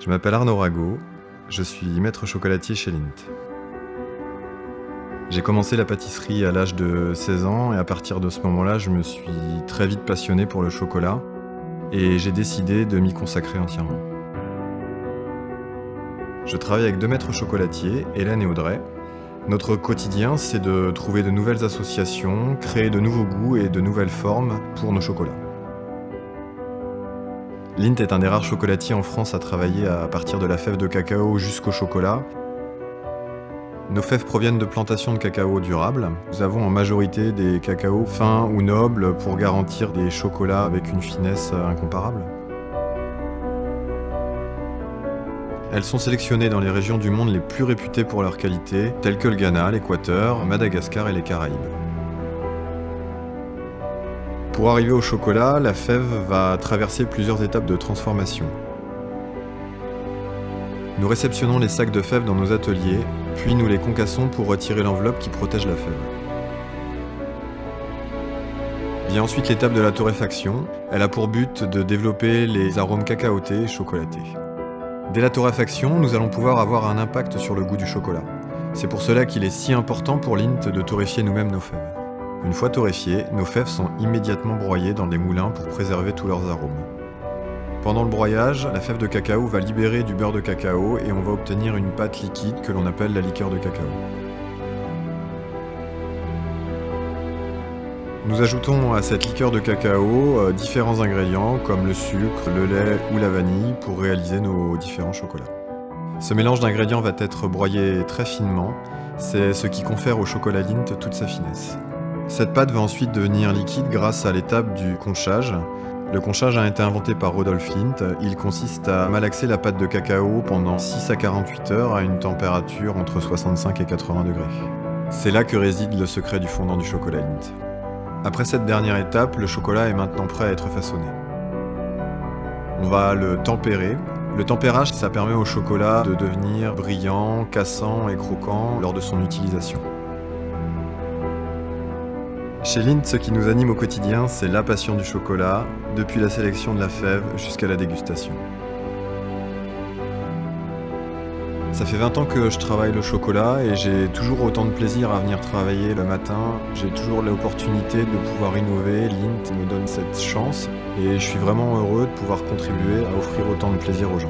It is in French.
Je m'appelle Arnaud Rago, je suis maître chocolatier chez Lindt. J'ai commencé la pâtisserie à l'âge de 16 ans et à partir de ce moment-là, je me suis très vite passionné pour le chocolat et j'ai décidé de m'y consacrer entièrement. Je travaille avec deux maîtres chocolatiers, Hélène et Audrey. Notre quotidien, c'est de trouver de nouvelles associations, créer de nouveaux goûts et de nouvelles formes pour nos chocolats. Lindt est un des rares chocolatiers en France à travailler à partir de la fève de cacao jusqu'au chocolat. Nos fèves proviennent de plantations de cacao durables. Nous avons en majorité des cacaos fins ou nobles pour garantir des chocolats avec une finesse incomparable. Elles sont sélectionnées dans les régions du monde les plus réputées pour leur qualité, telles que le Ghana, l'Équateur, Madagascar et les Caraïbes. Pour arriver au chocolat, la fève va traverser plusieurs étapes de transformation. Nous réceptionnons les sacs de fèves dans nos ateliers, puis nous les concassons pour retirer l'enveloppe qui protège la fève. Vient ensuite l'étape de la torréfaction. Elle a pour but de développer les arômes cacaotés et chocolatés. Dès la torréfaction, nous allons pouvoir avoir un impact sur le goût du chocolat. C'est pour cela qu'il est si important pour Lindt de torréfier nous-mêmes nos fèves. Une fois torréfiées, nos fèves sont immédiatement broyées dans des moulins pour préserver tous leurs arômes. Pendant le broyage, la fève de cacao va libérer du beurre de cacao et on va obtenir une pâte liquide que l'on appelle la liqueur de cacao. Nous ajoutons à cette liqueur de cacao différents ingrédients comme le sucre, le lait ou la vanille pour réaliser nos différents chocolats. Ce mélange d'ingrédients va être broyé très finement, c'est ce qui confère au chocolat Lindt toute sa finesse. Cette pâte va ensuite devenir liquide grâce à l'étape du conchage. Le conchage a été inventé par Rudolf Lindt. Il consiste à malaxer la pâte de cacao pendant 6 à 48 heures à une température entre 65 et 80 degrés. C'est là que réside le secret du fondant du chocolat Lindt. Après cette dernière étape, le chocolat est maintenant prêt à être façonné. On va le tempérer. Le tempérage, ça permet au chocolat de devenir brillant, cassant et croquant lors de son utilisation. Chez Lindt, ce qui nous anime au quotidien, c'est la passion du chocolat, depuis la sélection de la fève jusqu'à la dégustation. Ça fait 20 ans que je travaille le chocolat et j'ai toujours autant de plaisir à venir travailler le matin. J'ai toujours l'opportunité de pouvoir innover. Lindt me donne cette chance et je suis vraiment heureux de pouvoir contribuer à offrir autant de plaisir aux gens.